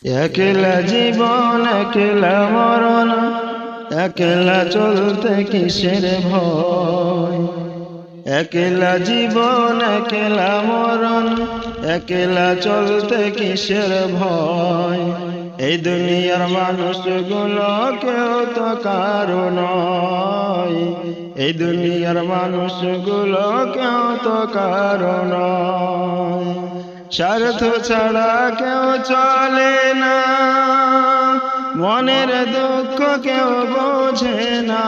একলা জীবন একলা মরণ, একলা চলতে কিসের ভয়। একলা জীবন একলা মরণ, একলা চলতে কিসের ভয়। এই দুনিয়ার মানুষগুলো কেউ তো কারো নয়, এই দুনিয়ার মানুষগুলো কেউ তো কারো নয়। স্বার্থ ছাড়া কেউ চলে না, মনের দুঃখ কেউ বোঝে না।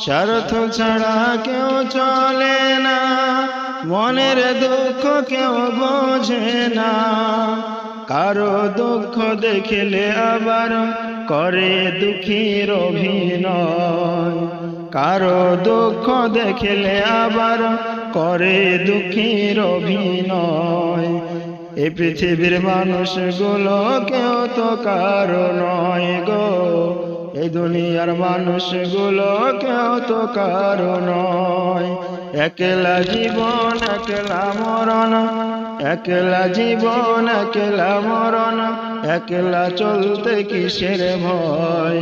স্বার্থ ছাড়া কেউ চলে না, মনের দুঃখ কেউ বোঝে না। কারো দুঃখ দেখলে আবার করে দুঃখীর অভিনয়, কারো দুঃখ দেখলে আবার করে দুঃখীর অভিনয়। এই পৃথিবীর মানুষগুলো কেউ তো কারো নয় গো, এই দুনিয়ার মানুষগুলো কেউ তো কারো নয়। একলা জীবন একলা মরণ, একলা জীবন একলা মরণ, একলা চলতে কিসের ভয়।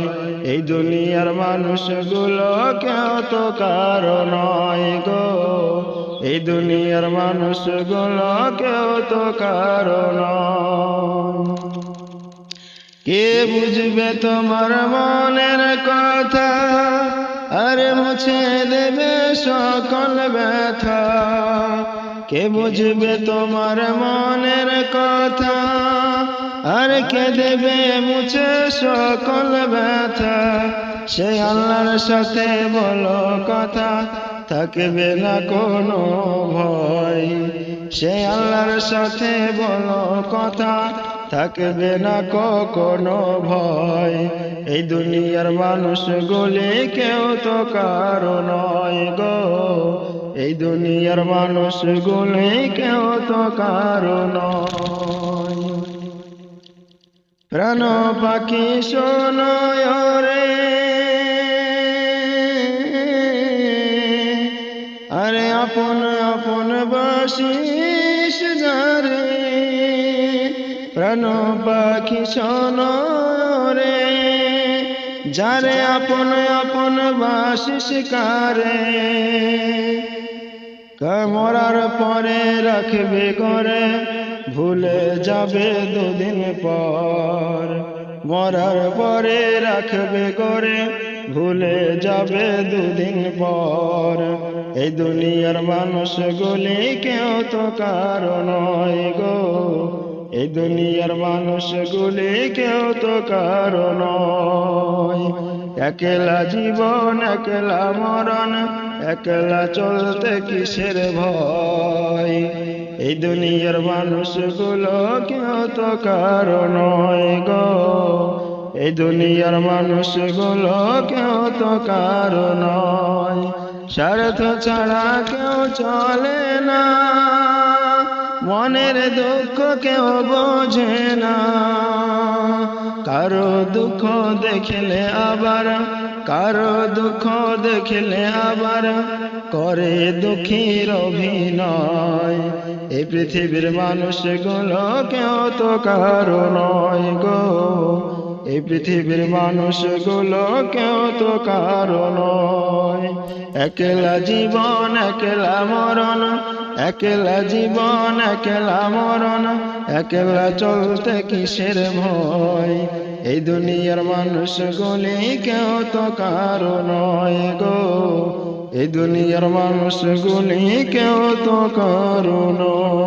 এই দুনিয়ার মানুষগুলো কেউ তো কারো নয় গো, এই দুনিয়ার মানুষগুলো কেউ তো কারো নয়। কে বুঝবে তোমার মনের কথা, আর মুছে দেবে সকল ব্যথা। কে বুঝবে তোমার মনের কথা, আর কে দেবে মুছে সকল ব্যথা। সে আল্লাহর সাথে বলো কথা, থাকবে না কোনো ভয়। সে আল্লাহর সাথে বলো কথা, থাকবে না কোনো ভয়। এই দুনিয়ার মানুষগুলি কেউ তো কারো নয় গো, এই দুনিয়ার মানুষগুলি কেউ তো কারো নয়। প্রাণ পাখি শোনো রে, আরে আপন আপন বাসিস যারে। প্রাণ পাখি শোনো রে, যারে আপন আপন বাসিস কারে। মরার পরে রাখবে করে, ভুলে যাবে দুদিন পর। মরার পরে রাখবে করে, ভুলে যাবে দুদিন পর। এই দুনিয়ার মানুষগুলি কেউ তো কারো নয় গো, এই দুনিয়ার মানুষগুলি কেউ তো কারো নয়। একলা জীবন একলা মরণ, একলা চলতে কিসের ভয়। এই দুনিয়ার মানুষগুলো কেউ তো কারো নয় গো, এই দুনিয়ার মানুষগুলো কেউ তো কারো নয়। স্বার্থ ছাড়া কেউ চলে না, মনের দুঃখ কেউ বোঝে না। কারো দুঃখ দেখলে আবার, কারো দুঃখ দেখলে আবার করে দুঃখীর অভিনয়। এই পৃথিবীর মানুষগুলো কেউ তো কারো নয় গো, এই পৃথিবীর মানুষগুলো কেউ তো কারো নয়। একলা জীবন একলা মরণ, একলা জীবন একলা মরণ, একলা চলতে কিসের ভয়। এই দুনিয়ার মানুষগুলি কেউ তো কারো নয় গো, এই দুনিয়ার মানুষগুলি কেউ তো কারো নয়।